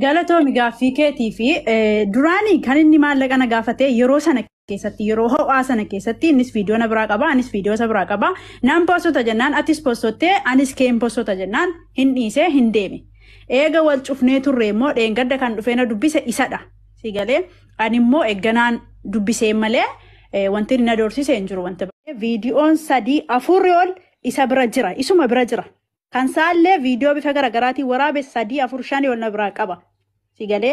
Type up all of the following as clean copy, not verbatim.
Galatoomi gaaffii keetii fi duraanii kan inni maallaqa na gaafate yeroo sana keessatti yeroo ho'aa sana keessatti innis viidiyoo na biraa qaba anis viidiyoo isa biraa qaba naan poostota jennaan atis poostottee anis keen poostota jennaan hin dhiisee hin deeme eega wal cufnee turre immoo dheengadda kan dhufee na dubbise isadha si galee ani immoo eegganaan dubbisee malee wanti na doorsisee hin jiru wanta viidiyoon 3-4 ol isa bira jira isuma bira jira. Kan saalle viidiyoo bifa garaagaraatiin waraabe 3-4-5 ol na biraa qaba. Sigalee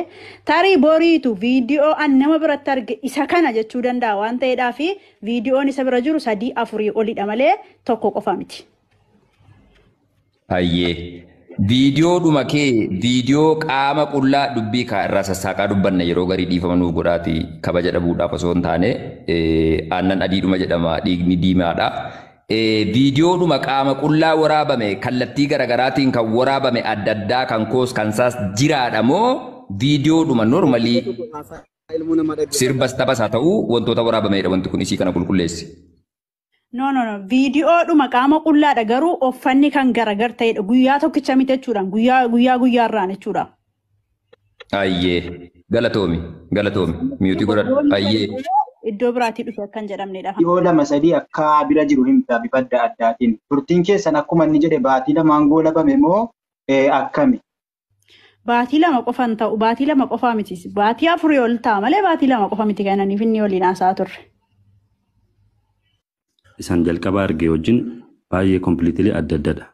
tarii boriitu viidiyoo an nama biratti arge isa kana jechuu danda'a waan ta'eedhaa fi viidiyoon isa bira jiru 3-4 olidha malee tokko qofa miti. Hayyee viidiyoo dhuma kee viidiyoo qaama qullaa dubbii kaa irraa sassaaqaa dubbanna yeroo garii dhiifama nuuf godhaati kabaja dhabuudhaaf osoo hin taane aannan adiidhuma jedhama dhiigni diimaadha. Viidiyoo dhuma qaama qullaa waraabame kallattii garaagaraatiin kan waraabame adda addaa kan koos kan saas jiraadha moo viidiyoo dhuma normalii sirbas taphas haa ta'uu wantoota waraabameedha wanti kun isii kana qulqulleessi. No viidiyoo dhuma qaama qullaadha garuu uffanni kan garagar ta'edha guyyaa tokkicha miti jechuudhaan guyyaarraan jechuudha. Ayyee galatoomi miyuutii godhadhu ayyee. Iddoo biraatti dhufe akkan jedhamnedha. Yoo 2-3 akka bira jiru himta bifa adda addaatiin. Turtiin keessan akkuma inni jedhe baatii lamaan goolabame moo akkami? Baatii 2 qofan ta'u baatii 2 qofaa miti. Baatii 4 ol ta'a malee baatii 2 qofa miti kananiif inni waliin haasaa turre. Isaan jalqaba argee wajjin baay'ee kompiliitilii adda addadha.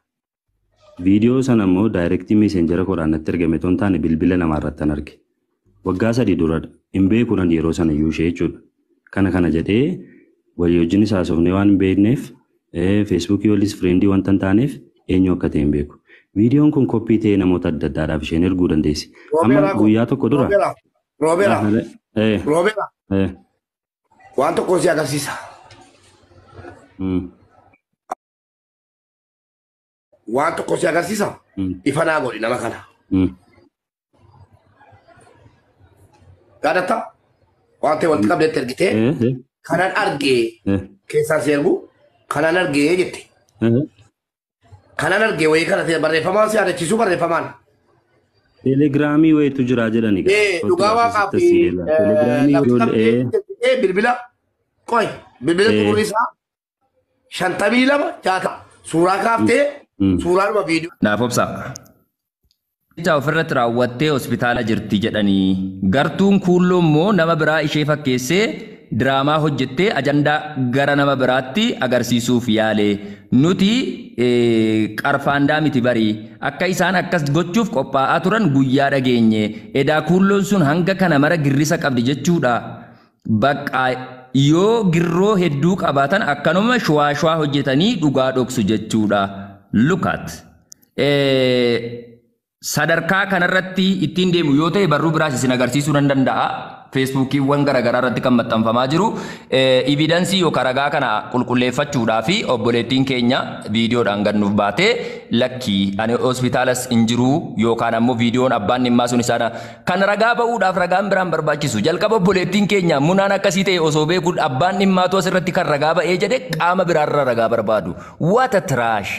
Viidiyoo sana immoo daayirektii meeseenjara koodhaan natti ergame toon taane bilbila namaarrattan arge. Waggaa 3 duradha. Hin beekunan yeroo sana iyyuu ishee jechuudha. Kana jedhee walii wajjin isaa soofnee waan hin beekneef feesbuukii waliis fireendii wanta hin taaneef eenyu akka ta'e hin beeku. Viidiyoon kun koppii ta'ee namoota adda addaadhaaf isheen erguu dandeessi. Amma guyyaa tokko dura. Roobeera. Waan tokko si agarsiisa. Waan tokko si agarsiisa. Ifa naa godhi nama kana. Gaadhatta. Waan ta'e wanti qabdeetti ergitee kanan argee keessaan si ergu kanan argee jette. Kanan argee wayii kana ta'e barreeffamaan si yaadachiisuu barreeffamaan. Telegiraamii wayiitu jira jedhani. Dhugaa waaqaa fi bilbila qoy bilbila xumurri isaa 52-60 suuraa kaaftee suuraa dhuma viidiyoo. Naaf obsaa. Ija ofirratti raawwattee hospitaala jirti jedhanii gartuun kuulloo immoo nama biraa ishee fakkeessee diraamaa hojjettee ajandaa gara nama biraatti agarsiisuuf yaale nuti qarfaandaa miti barii akka isaan akkas gochuuf qophaa'aa turan guyyaa dhageenye edaa kuulloon sun hanga kana mara girrisa qabdi jechuudha bakka yoo girroo hedduu qabaatan akkanuma shwaa hojjetanii dhugaa dhoksu jechuudha lukat sadarkaa kanarratti ittiin deemu yoo ta'e barruu biraas isin agarsiisuu nan danda'a. Feesbuukiiwwan garaagaraa irratti kan maxxanfamaa jiru. Evidensii yookaan ragaa kana qulqulleeffachuudhaa fi obboleettiin keenya viidiyoodhaan gannuuf baatee lakkii ani hospitaalas hin jiru yookaan ammoo viidiyoon abbaan dhimmaa sun isaadha. Kan ragaa ba'uudhaaf ragaan biraan barbaachisu. Jalqaba obboleettiin keenya munaan akkasii ta'e osoo beekuun abbaan dhimmaatu asirratti kan ragaa ba'ee jedhe qaama biraarra ragaa barbaadu. What a trash!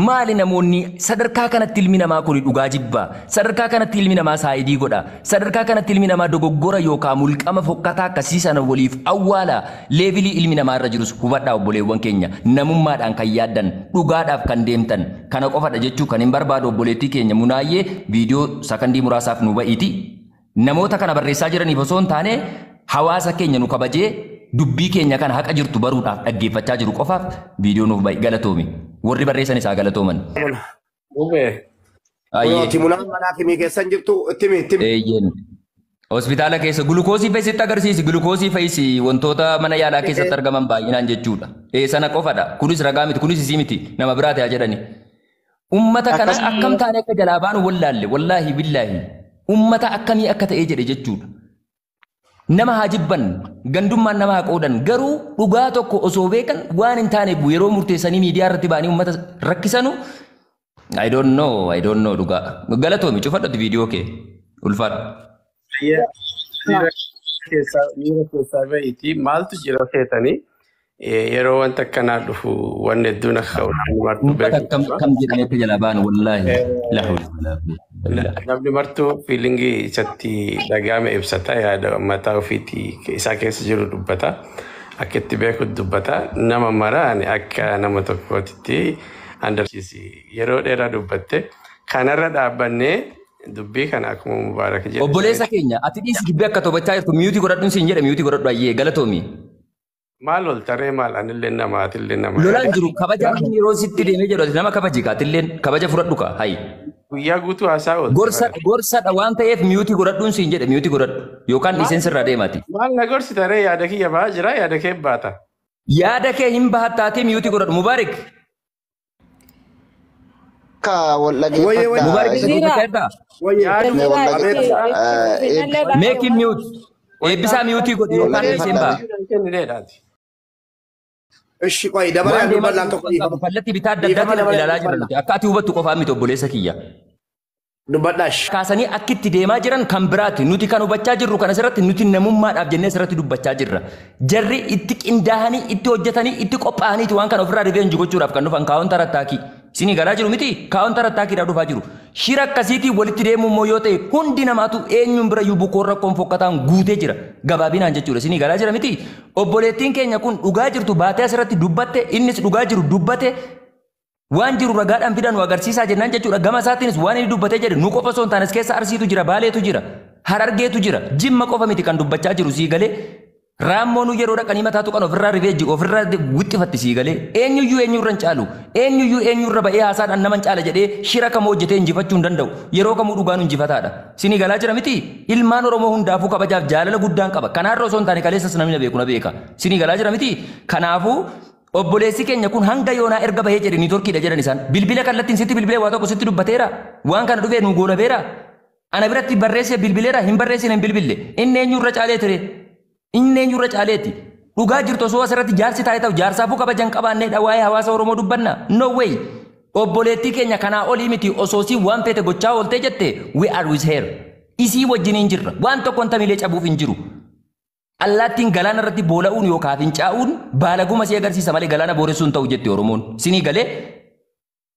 Maali namoonni sadarkaa kanatti ilmi namaa kun dhugaa jibbaa sadarkaa kanatti ilmi namaa saayidii godha sadarkaa kanatti ilmi namaa dogoggora yookaan mulqama fokkataa akkasii sana waliif awwaala leevilii ilmi namaa irra jirus hubadhaa obboleewwan keenya namummaadhaan kan yaaddan dhugaadhaaf kan deemtan kana qofadha jechuu kan hin barbaadu obboleettii keenya munaayyee viidiyoo sakandii muraasaaf nu ba'iiti namoota kana barreessaa jiraniif osoo hin taane hawaasa keenya nu kabajee dubbii keenya kana haqa jirtu baruudhaaf dhaggeeffachaa jiru qofaaf viidiyoo nuuf ba'i galatoomi. Warri barreessan isaa galatooman. Timunaan manaa kimii keessan jirtu ittimi. Hospitaala keessa gulukoosii fe'isitti agarsiisi gulukoosii fe'isi wantoota mana yaalaa keessatti argaman baay'inaan jechuudha. Sana qofadha. Kunis ragaa miti kunis isii miti nama biraa ta'aa jedhani. Ummata kana akkam taane akka jalaa baanu wallaalle wallaahi billaahi. Ummata akkamii akka ta'ee jedhe jechuudha. Nama haa jibban gandummaan nama haa qoodan garuu dhugaa tokko osoo beekan waan hin taane yeroo murteessanii miidiyaa irratti ba'anii uummata rakkisanu I don't know dhugaa galatoomi cufadhatu viidiyoo kee ulfaadha. Miira keessaa ba'iitii maaltu jira seetanii yeroo wanta akkanaa dhufu wanni hedduun akka martuu beeku. Kam jedhamee akka jalaa baanu wallaahi. La hawla wala quwwata. Namni martuu fiilingii isatti dhagahame ibsata yaada mataa ofiitii isaa keessa jiru dubbata. Akka itti beeku dubbata. Nama maraan akka nama tokkootitti andarchiisi. Yeroo dheeraa dubbatte kanarra dhaabbannee dubbii kana akkuma Mubaarak jedhe. Obboleessa keenya ati dhiisi gibbee akka to'achaa jirtu miyuutii godhadhuun siin jedhe miyuutii godhadhu ayyee galatoomi. Maal ol taree maal anillee nama atillee nama. Lolaan jiru kabaja yeroo sitti deemee jedhu ati nama kabaji kaatilleen kabaja fudhadhu ka hayi. Guyyaa guutuu haasaa ooltu. Gorsadha waan ta'eef miyuutii godhadhuun siin jedhe miyuutii godhadhu yookaan dhiiseen sirraa deemati. Maal na gorsi taree yaada kiyya bahaa jira yaada kee baata. Yaada kee hin bahattaatee miyuutii godhadhu Mubaarak. Ka wallagee Mubaarak make him mute. Eebbisaa miyuutii godhu yookaan dhiiseen baha. Ishi qoy dabalaan dubbannaan tokko kallattii bitaa adda addaatiin ilaalaa jiran akka ati hubattu qofaa miti obboleessa kiyya. dubbadhaash. Kaasanii akkitti deemaa jiran kan biraati nuti kan hubachaa jirru kan asirratti nuti namummaadhaaf jennee asirratti dubbachaa jirra. Jarri itti qindaa'anii itti hojjetanii itti qophaa'aniiti waan kana ofirraa riveenji gochuudhaaf kan dhufan kaawwan tarattaakii. Isinii garaa jiru miti kaawwan tarattaakiidhaaf dhufaa jiru. Shira akkasiitiin walitti deemuu immoo yoo ta'e hundi namaatu eenyuun bira yuubuu koorra konfokkataan guutee jira. Gabaabinaan jechuudha. Isinii garaa jira miti. Obboleettiin keenya kun dhugaa jirtu baatee asirratti dubbatte innis dhugaa jiru dubbate. Waan jiru ragaadhaan fidan agarsiisaa jennaan jechuudha. Gama isaatiinis waan inni dubbatee jedhe nu qofa osoo hin taanes keessa Arsiitu jira, Baaleetu jira, Harargeetu jira, Jimma qofa miti kan dubbachaa jiru sii galee. Raammoo nu yeroo dhaqanii mataatu kan ofirraa rifeejji ofirraa wixxifatti sii galee. Eenyuyyuu eenyurra hin caalu. Eenyuyyuu eenyurra ba'ee haasaadhaan nama hin caala jedhee shira kamuu hojjetee injifachuu hin danda'u. Yeroo kamuu dhugaan injifataadha. Sinii galaa jira miti. Ilmaan Oromoo hundaafuu kabajaaf jaalala guddaan qaba. Kanaarra osoo hin taane kaleessas namni beeku na beeka. Sinii galaa jira miti. Kanaafuu obboleessi keenya kun hanga yoonaa erga bahee jedhe niitorkiidha jedhan isaan bilbila kallattiin sitti bilbilee waa tokko sitti dubbateera waan kana dhufee nu goolabeera ana biratti barreessee bilbileera hin barreessine hin bilbille inni eenyurra caalee ture inni eenyurra caaleeti dhugaa jirtu osoo asirratti jaarsi taa'ee ta'u jaarsaafuu kabajan qabaanneedha waa'ee hawaasa Oromoo dubbanna no way obboleettii keenya kanaa olii miti osoo sii waan feete gochaa ooltee jette we are with her isii wajjiniin jirra waan tokko hin tamilee cabuuf hin jiru. Allaattiin galaana irratti boola'uun yookaan fincaa'uun baalaguma si agarsiisa malee galaana booressuun ta'u jetti Oromoon. Sinii galee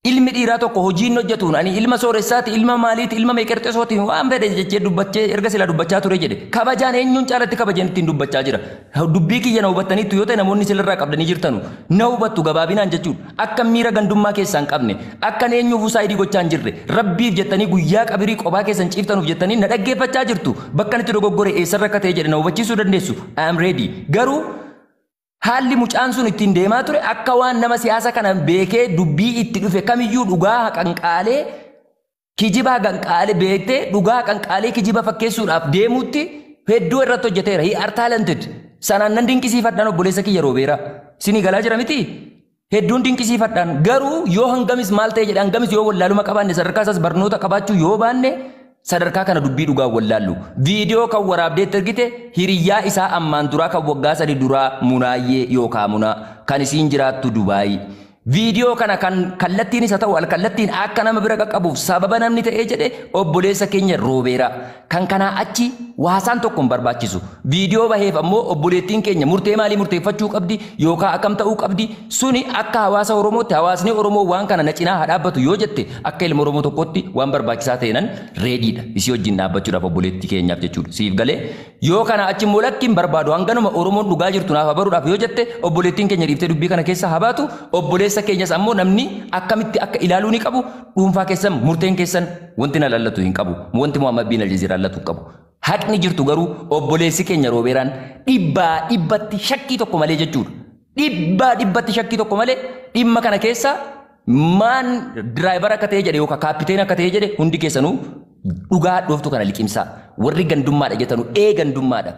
ilmi dhiiraa tokko hojiin hojjetuun ani ilma sooressaati ilma maaliiti ilma meeqerxesooti waan fedhe jechee dubbachee erga sila dubbachaa ture jedhe kabajaan eenyuun caalatti kabajan ittiin dubbachaa jira. Dubbii kiyya na hubattaniittu yoo ta'e namoonni silirraa qabdanii jirtanu na hubattu gabaabinaan jechuudha. Akka miira gandummaa keessaa hin qabne akka eenyuufuu saayidii gochaa hin jirre rabbiif jettanii guyyaa qabirii qophaa keessan ciiftanuuf jettanii na dhaggeeffachaa jirtu bakka itti dogoggore eessarra akka ta'e jedhe na hubachiisuu dandeessu. I am ready garuu haalli mucaan sun ittiin deemaa ture akka waan nama siyaasa kana beekee dubbii itti dhufe kamiyyuu dhugaa haqanqaalee kijiba haqanqaalee beektee dhugaa haqanqaalee kijiba fakkeessuudhaaf deemuutti hedduu irratti hojjeteera. He are talented. Sanaan nan dinqisiifadhaan obboleessa kiyya roobeera. Sinii galaa jira miti. Hedduun dinqisiifadhaan garuu yoo hangamis maal ta'e jedhe hangamis yoo wallaaluma qabaanne sadarkaa isaas barnoota qabaachuu yoo baanne sadarkaa kana dubbii dhugaa wallaallu viidiyoo kan waraabdeetti ergite hiriyyaa isaa ammaan duraa kan waggaa 3 duraa munaayyee yookaan munaa kan isiin jiraattu Dubaayii viidiyoo kana kan kallattiinis haa ta'u alkallattiin akka nama bira qaqqabuuf sababa namni ta'ee jedhe obboleessa keenya roobeera kan kanaa achi waasaan tokko hin barbaachisu viidiyoo baheef ammoo obboleettiin keenya murtee maalii murteeffachuu qabdi yookaan akkam ta'uu qabdi suni akka hawaasa Oromootti hawaasni Oromoo waan kana na cinaa haa dhaabbatu yoo jette akka ilma Oromoo tokkotti waan barbaachisaa ta'enan reediidha isii wajjin dhaabbachuudhaaf obboleettii keenyaaf jechuudha siif galee yoo kana achi immoo lakkiin barbaadu hanganuma Oromoon dhugaa jirtu naaf baruudhaaf yoo jette obboleettiin keenya dhiiftee dubbii kana keessa haa baatu obboleessa keenyas ammoo namni akkamitti akka ilaaluu ni qabu dhuunfaa keessan murteen keessan wanti na lallatu hin qabu wanti Muhammad bin Aljazeera lallatu qabu haqni jirtu garuu obboleessi keenya roobeeraan dhibbatti shakkii tokko malee jechuudha dhibbatti shakkii tokko malee dhimma kana keessa maan diraayibar akka ta'e jedhe yookaan kaappiteen akka ta'e jedhe hundi keessanuu dhugaa dhooftu kana liqimsaa warri gandummaadha jetanu gandummaadha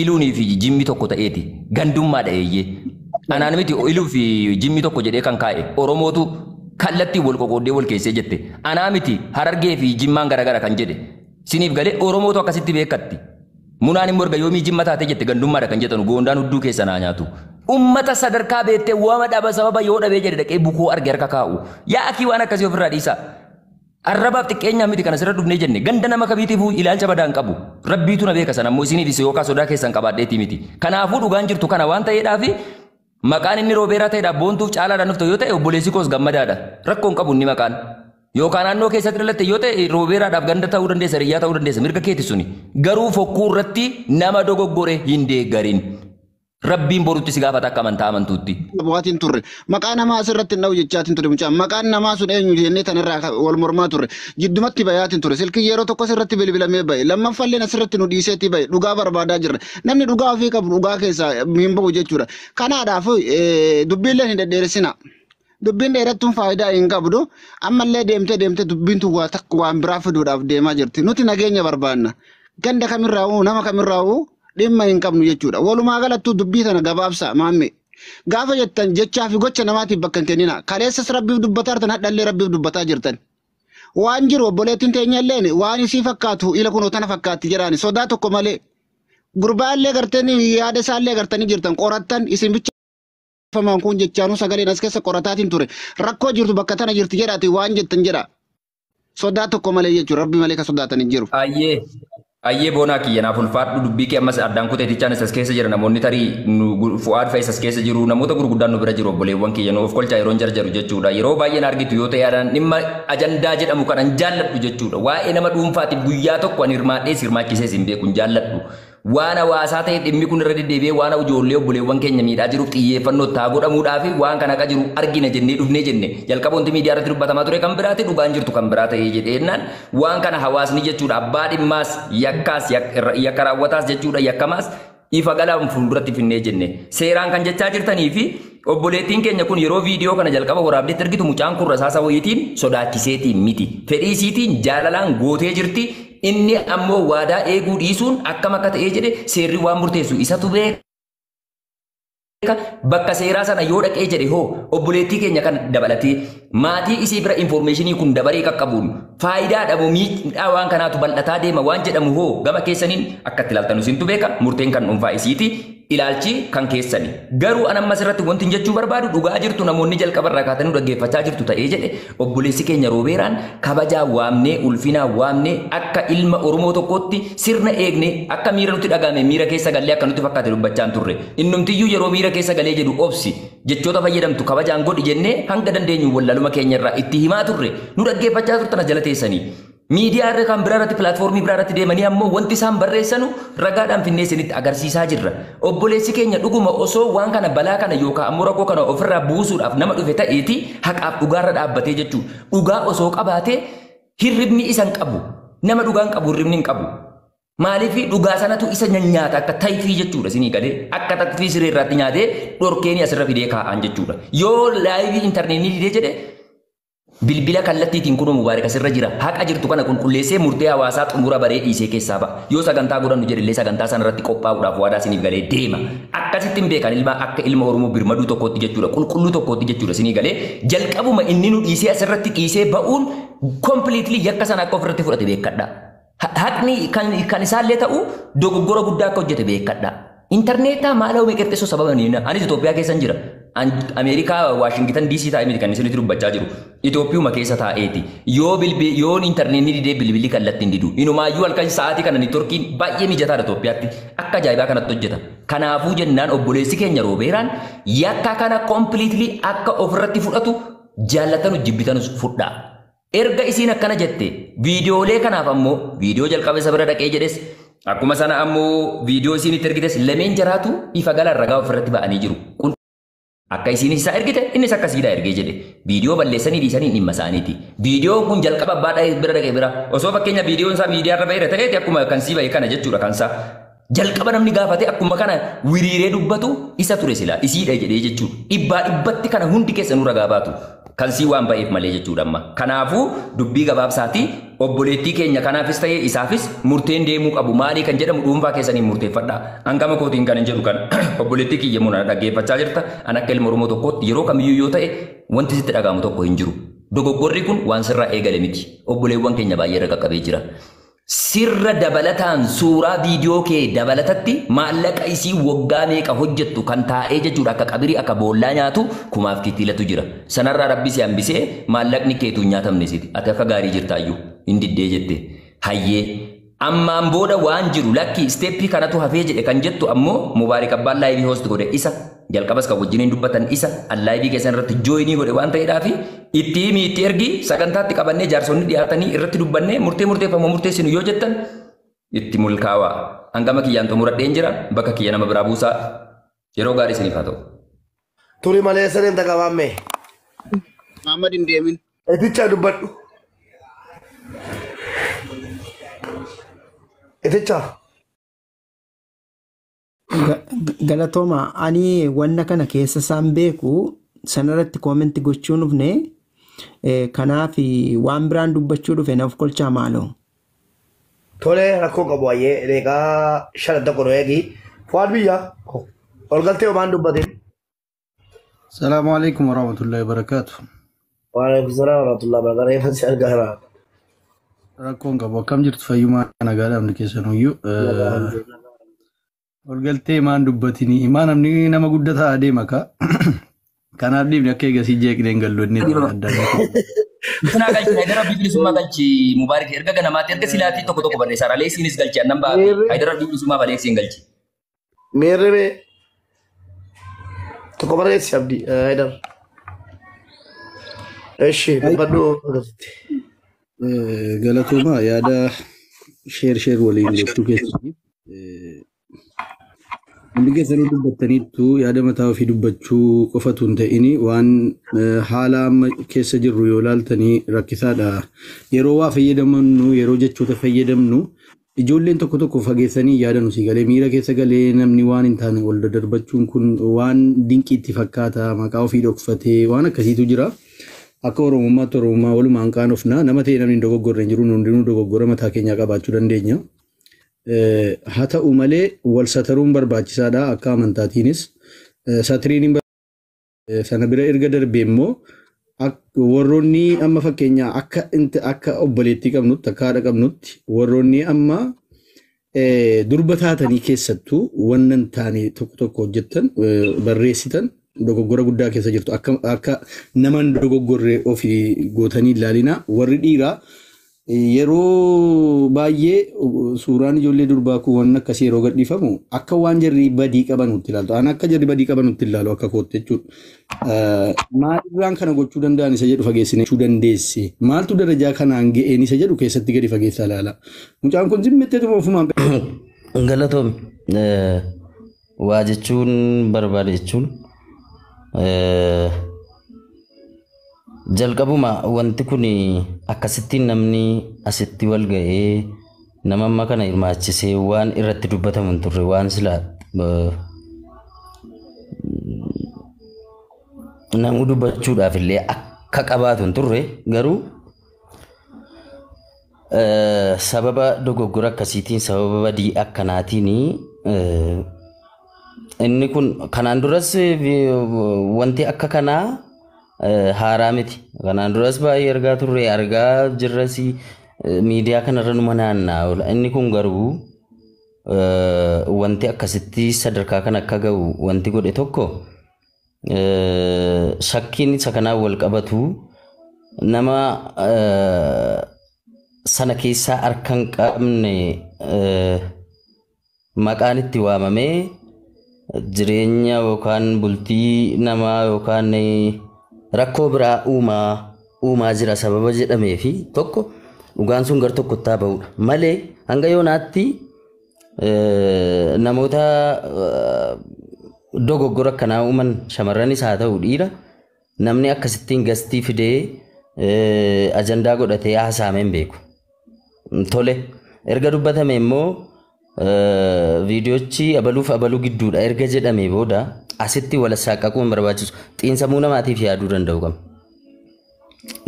iluunii fi jimmi tokko ta'eeti gandummaadha eeyyee. Anaan miti iluu fi jimmi tokko jedhee kan kaa'e Oromootu kallattii wal qoqqoodee wal keessee jette. Anaa miti Harargee fi Jimmaan garagara kan jedhe. Siniif galee Oromootu akkasitti beekatti. Munaan immoo erga yoomii Jimma taate jette gandummaadha kan jetanu goondaan hudduu keessa naa nyaatu. Ummata sadarkaa beektee waama dhaba sababa yoo dhabee jedhe dhaqee bukoo arge harka kaa'u. Yaa akii waan akkasii ofirraa dhiisa. Arrabaaf xiqqeenyaa miti kana sirra dhufnee jenne ganda nama kabiitiifuu ilaalcha badaan qabu. Rabbiitu na beeka sana ammoo isiniifis yookaan sodaa keessan qabaadheetii miti. Kanaafuu dhugaan jirtu kana waan ta'eedhaafi Maqaan inni roobeeraa ta'edha boontuuf caalaadhaan dhufte yoo ta'e obboleessi koos gammadaadha. Rakkoon qabu inni maqaan. Yookaan naannoo keessatti dhalatte yoo ta'e roobeeraadhaaf ganda ta'uu dandeessa riyyaa ta'uu dandeessa mirga keeti suni. Garuu fokkuu irratti nama dogoggore hin deeggarin. Rabbiin borutti si gaafata akka amantaa amantuutti. Waatiin turre maqaan namaa asirratti hin dha'u jechaatiin ture mucaa maqaan namaa sun eenyu jennee tanarraa wal mormaa turre jiddumatti bayaatiin ture silkii yeroo tokko asirratti bilbilamee bahe lammaffalleen asirratti nu dhiiseetti bahe dhugaa barbaadaa jirra namni dhugaa ofii qabu dhugaa keessaa hin bahu jechuudha kanaadhaaf dubbiillee hin dhedheeressina. Dubbiin dheerattuun faayidaa hin qabdu ammallee deemtee dubbiin tun waan biraa fiduudhaaf deemaa jirti nuti nageenya barbaanna ganda kamirraa'uu nama kamirraa'uu dhimma hin qabnu jechuudha walumaa galattuu dubbii tana gabaabsaa maamme gaafa jettan jechaa fi gocha namaatiif bakka hin kennina kaleessas rabbiif dubbataa jirtan hadhallee rabbiif dubbataa jirtan waan jiru obboleettiin teenyalleen waan isii fakkaatu ila kunoo tana fakkaatti jedhaani sodaa tokko malee gurbaallee gartanii yaada isaallee gartanii jirtan qorattan isin bicha famaan kun jechaanuu sagaleen as keessa qorataatiin ture rakkoo jirtu bakka tana jirti jedhaati waan jettan jedha sodaa tokko malee jechuudha rabbi malee ka sodaatan hin jiru. Ayyee boonaa kiyya naaf ulfaadhu dubbii kee ammas addaan kuteetichaan isas keessa jira namoonni tarii fu'aad fa'a isas keessa jiru namoota gurguddaan nu bira jiru obboleewwan kiyya nu of kolchaa yeroon jarjaru jechuudha yeroo baay'een argitu yoo ta'e yaadaan dhimma ajandaa jedhamu kanan jaalladhu jechuudha waa'ee nama dhuunfaatiif guyyaa tokko ani hirmaadhee sirmaachisee sin beeku hin jaalladhu waan hawaasaa ta'e dhimmi kun irra deddeebi'ee waan ijoollee obboleewwan keenya miidhaa jiruuf xiyyeeffannoo taa godhamuudhaaf waan kana akka jiru argina jennee dhufnee jenne jalqaboonti miidiyaa irratti dubbatamaa ture kan biraate dhugaan jirtu kan biraa ta'ee jedheennaan waan kana hawaasni jechuudha abbaa dhimmaas yakkaas yakka raawwataas jechuudha yakkamaas ifa galaan fuulduratti finnee jenne seeraan kan jechaa jirtanii fi obboleettiin keenya kun yeroo viidiyoo kana jalqaba waraabdeetti argitu mucaan kun rasaasa wayiitiin sodaachiseetiin miti fedhiisiitiin jaalalaan gootee jirti inni ammoo waadaa eeguu dhiisuun akkam akka ta'ee jedhe seerri waan murteessu isatu beeka bakka seeraa sana yoo dhaqee jedhe hoo obboleettii keenya kan dabalatee maatii isii bira infoormeeshinii kun dabaree qaqqabuun faayidaa dhabu miidhaa waan kanaatu bal'ataa deema waan jedhamu hoo gama keessaniin akkatti ilaaltan isintu beeka murteen kan dhuunfaa isiiti ilaalchi kan keessani garuu anammas irratti wanti jechuu barbaadu dhugaa jirtu namoonni jalqabarraa kaatanii dhaggeeffachaa jirtu ta'ee jedhe obboleessi keenya roobeeraan kabajaa waamnee ulfinaa waamnee akka ilma oromoo tokkootti sirna eegne akka miira nutti dhagame miira keessa galee akka nutti fakkaate dubbachaan turre innumtiyyuu yeroo miira keessa galee jedhu obsi jechoota fayyadamtu kabajaan godhi jennee hanga dandeenyu wallaluma keenya irraa itti himaa turre nu dhaggeeffachaa turtan jala teessanii miidiyaa irra kan biraa irratti pilaatfoormii biraa irratti deemanii ammoo wanti isaan barreessanu ragaadhaan finneessanitti agarsiisaa jirra. Obboleessi keenya dhuguma osoo waan kana balaa kana yookaan ammoo rakkoo kana ofirraa buusuudhaaf nama dhufe ta'eeti haqaaf dhugaarra dhaabbatee jechuudha. Dhugaa osoo qabaatee hirribni isan qabu nama dhugaan qabu hirribni hin qabu. Maaliif dhugaa sanatu isa nyaata akka taayifii jechuudha isinii galee akka taayifii siree irratti nyaatee dhorkeeni asirra fidee kaa'an jechuudha. Yoo laayivii intarneetii didee jedhe bilbila kallattiitiin kun mubaarak asirra jira haqa jirtu kana qulqulleessee murtee hawaasaa xumura baree dhiisee keessaa ba'a yoo sagantaa godhannu jedhillee sagantaa sana irratti qophaa'uudhaaf waadaa isiniif galee deema akkasitti hin beekan akka ilma oromoo birmaduu tokkootti jechuudha qulqulluu tokkootti jechuudha isinii galee jalqabuma inni nu dhiisee asirratti dhiisee ba'uun kompiliitlii yakka sana akka ofirratti fudhate beekadha haqni kan isaallee ta'u dogoggora guddaa akka hojjete beekadha intarneetaa maala uume qirxeessoo sababa nina anis Itoophiyaa keessan jira Ameerikaa Waashingtan DC taa'ee miti kan isinitti dubbachaa jiru Itoophiyauma keessa taa'eeti yoon intarneetii didee bilbilli kallattiin didu inumaayyuu halkan sa'aatii kana niitworkiin baay'ee mijataadha Itoophiyaatti akka ajaa'ibaa kanatti hojjeta kanaafuu jennaan obboleessi keenya roobeeraan yakka kana kompiliitlii akka ofirratti fudhatu jaallatanu jibbitanus fudhaa erga isiin akkana jette viidiyoolee kanaaf ammoo viidiyoo jalqabe isa bira dhaqee jedhes akkuma sana ammoo viidiyoo isiin itti ergites lameen jiraatu ifa galaan ragaa ofirratti ba'anii jiru. Akka isiin isaa ergite innis akkasiidha ergee jedhe viidiyoo balleessanii dhiisanii dhimma isaaniiti. Viidiyoon kun jalqaba abbaadhaa bira dhaqee bira osoo fakkeenya viidiyoon isaa miidiyaa irra ba'eera ta'eeti akkuma kan sii ba'e kana jechuudha kan isaa. Jalqaba namni gaafate akkuma kana wiriiree dubbatu isa ture silaa isiidha jedhee jechuudha. Dhibbaa dhibbatti kana hundi keessanuu ragaa baatu. Kan sii waan ba'eef malee jechuudha amma. Kanaafuu dubbii gabaabsaati obboleettii keenya kanaafis ta'ee isaafis murteen deemuu qabu maalii kan jedhamu dhuunfaa keessanii murteeffadha. Hangama kootiin kan hin jedhu kan obboleettii kiyya muna dhaggeeffachaa jirta. An akka ilma Oromoo tokkootti yeroo kamiyyuu yoo ta'e wanti sitti dhagahamu tokko hin jiru. Dogoggorri kun waan sirraa eegale miti. Obboleewwan keenya baay'ee irra qaqqabee jira. Sirra dabalataan suuraa viidiyoo kee dabalatatti maallaqa isii waggaa meeqa hojjettu kan taa'ee jechuudha akka qabirii akka boollaa nyaatu kumaaf kittilatu jira. Sanarraa rabbi si hambisee maallaqni keetu hin nyaatamne siti. Ati akka gaarii jirtaayyuu hin diddee jette. Hayyee ammaan booda waan jiru lakki isteeppii kanatu hafee jedhe kan jettu ammoo mubaarik abbaan laayivii hoost godhe isa jalqabas kan wajjiniin dubbatan isa allaayivii keessan irratti jooyinii godhe waan ta'eedhaaf itti himi itti ergi sagantaatti qabannee jaarsonni dhiyaatanii irratti dubbannee murteeffamu murteessinu yoo jettan itti mulkaawaa hangama kiyyaan xumuradheen jira bakka kiyya nama biraa buusaa yeroo gaarii isiniif haa ta'u. Turi malee sanin dagabamme. Muhammad hin deemin. Eticha dubbadhu. Eticha. Galatooma ani wanna kana keessa isaan beeku sanarratti koomenti gochuun dhufne kanaaf waan biraan dubbachuu dhufe naaf kolchaa maaloo. Tole rakkoo qabu waayee eegaa shanadda godhu eegi fuudh biyya ol galtee waan dubbatin. Salaamu alaikum warahmatullahi wabarakatuh. Waalaikum salaam warahmatullahi wabarakatuh. Eefansi argaa rakkoon qabu akkam jirtu fayyumaa nagaadhaaf ni keessanuyyuu. Ol galtee maan dubbatini imaan namni nama guddataa adeema ka kanaaf dhiibni akka eegasii jeeqneen galloonni Sana galchi Haidara bilisummaa galchi Mubaarak erga ganamaatti erga silaatii tokko barreessaa Aleeksiinis galchi annan ba'a Haidara bilisummaa Aleeksiin galchi. Meerrebe tokko barreessi abdi Haidar. Eshi dubbadhu agarsiisti. Galatooma yaada sheer waliin gochuu keessatti hundi keessanii dubbattaniittu yaada mataa ofii dubbachuu qofatu hin ta'ini waan haala amma keessa jirru yoo ilaaltanii rakkisaadha. Yeroo waa fayyadamnu yeroo jechoota fayyadamnu ijoolleen tokko fageessanii yaada nusi galee miira keessa galee namni waan hin taane wal darbachuun kun waan dinqiitti fakkaata maqaa ofii dhokfatee waan akkasiitu jira. Akka Oromummaa walumaan qaanofna nama ta'e namni dogoggorre hin jiru hundinuu dogoggora mataa keenyaa qabaachuu dandeenya. Haa ta'u malee wal sataruun barbaachisaadha akka amantaatiinis satiriin sana bira erga darbee immoo warroonni amma fakkeenya akka obboleettii qabnutti akka haadha qabnutti warroonni amma durba taatanii keessattuu wannan taane tokko hojjettan barreessitan dogoggora guddaa keessa jirtu akka naman dogoggorre ofii gootanii ilaalina warri dhiiraa yeroo baay'ee suuraan ijoollee durbaa kun waan akkasii yeroo gadhiifamu akka waan jarri badii qabanutti ilaaltu. Ani akka jarri badii qabanutti ilaalu akka kootte jechuudha. Maalirraan kana gochuu danda'an isa jedhu fageessine jechuu dandeesse. Maaltu darajaa kanaan ga'een isa jedhu keessatti gadi fageessaa ilaala. Mucaan kun zimmetteetuma ofumaan. Galatoom waa jechuun barbaade jechuun jalqabuma wanti kun akkasittiin namni asitti wal ga'ee nama amma kana hirmaachisee waan irratti dubbatamu hin turre waan silaa namu dubbachuudhaaf illee akka qabaatu hin turre garuu sababa dogoggora akkasiitiin sababa badii akkanaatiin inni kun kanaan duras wanti akka kanaa haaraa miti. Kanaan duras baay'ee argaa turre argaa jirras miidiyaa kanarra numa naanna'aa. Inni kun garuu wanti akkasitti sadarkaa kan akka ga'u wanti godhe tokko shakkiin isa kanaan wal qabatu nama sana keessaa harka hin qabne maqaan itti waamamee jireenya yookaan bultii namaa yookaan rakkoo biraa uumaa jira sababa jedhamee fi tokko dhugaan sun gar tokkotti ba'uudha malee hanga yoonaatti namoota dogoggora akkanaa uuman shamarranis haa ta'u dhiira namni akkasittiin gastii fidee ajandaa godhatee haasaamee hin beeku. Tole erga dubbatame immoo viidiyoochi abaluuf abaluu gidduudha erga jedhamee booda asitti wal saaqaquu hin barbaachisu xiinsammuu namaatiif yaaduu danda'u qaba.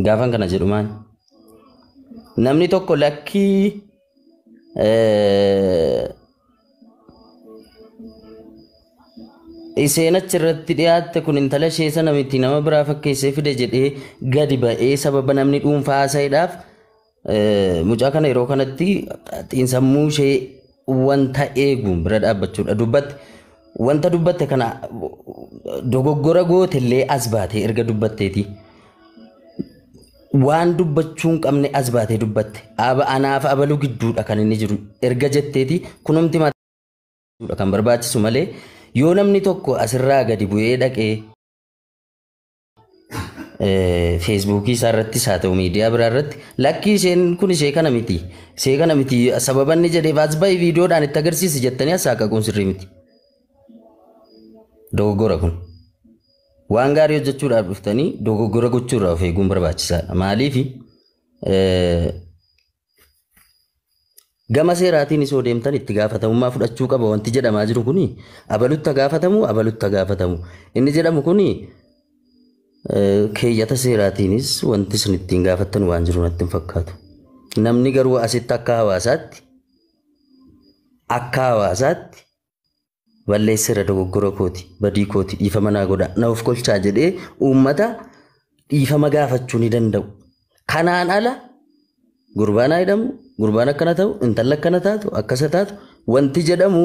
Gaafan kana jedhu maal namni tokko lakkii isheen achirratti dhiyaatte kun intala ishee sana miti nama biraa fakkeessee fide jedhee gadi ba'ee sababa namni dhuunfaa haasa'eedhaaf mucaa kana yeroo kanatti xiinsammuu ishee wanta eeguun bira dhaabbachuudha dubbatte. Wanta dubbatte kana dogoggora gootellee as baatee erga dubbatteeti waan dubbachuun qabne as baatee dubbatte anaaf abaluu gidduudha kan inni jiru erga jetteeti kunumti kan barbaachisu malee Yoo namni tokko asirraa gadi bu'ee dhaqee Feesbuukii isaa irrattis haa ta'u miidiyaa biraa irratti lakkii isheen kun ishee kana miti. Ishee kana miti sababa inni jedheef as ba'i viidiyoodhaan itti agarsiisi jettanii as saaqaquun sirrii miti. Dogoggora kun. Waan gaarii hojjechuudhaaf dhuftanii dogoggora gochuurraa of eeguun barbaachisaadha. Maaliif gama seeraatiin isoo deemtan itti gaafatamummaa fudhachuu qaba wanti jedhamaa jiru kuni abalutta gaafatamu. Inni jedhamu kuni keeyyata seeraatiinis wanti isin ittiin gaafattan waan jiru natti hin fakkaatu. Namni garuu asitti akka hawaasaatti balleesseera dogoggora kooti badii kooti dhiifama naa godha na of kolchaa jedhee uummata dhiifama gaafachuu ni danda'u. Kanaan ala gurbaan haa jedhamu gurbaan akkana ta'u intalli akkana taatu akkasa taatu wanti jedhamu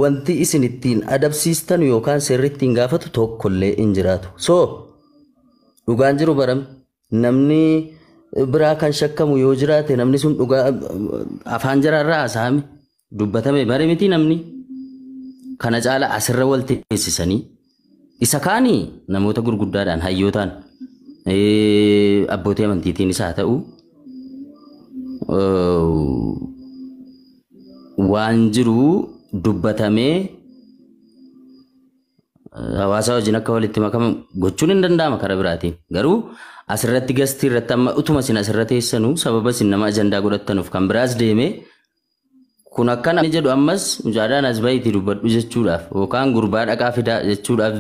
wanti isin ittiin adabsiistan yookaan seerri ittiin gaafatu tokkollee hin jiraatu. So dhugaan jiru baram namni biraa kan shakkamu yoo jiraate namni sun dhugaa afaan jaraarraa haasa'ame dubbatame bare miti namni kana caala asirra wal teessisanii isa kaanii namoota gurguddaadhaan hayyootaan abbootii amantiitiin isaa ta'u waan jiru dubbatamee hawaasa wajjin akka walitti makamu gochuun hin danda'ama karaa biraatiin. Garuu asirratti gastii irratti amma utuma isin asirra teessanuu sababa isin nama ajandaa godhattanuuf kan biraas deemee kun akkana jedhu ammas mucaadhaan as ba'iitii dubbadhu jechuudhaaf yookaan gurbaa dhaqaa fidaa jechuudhaaf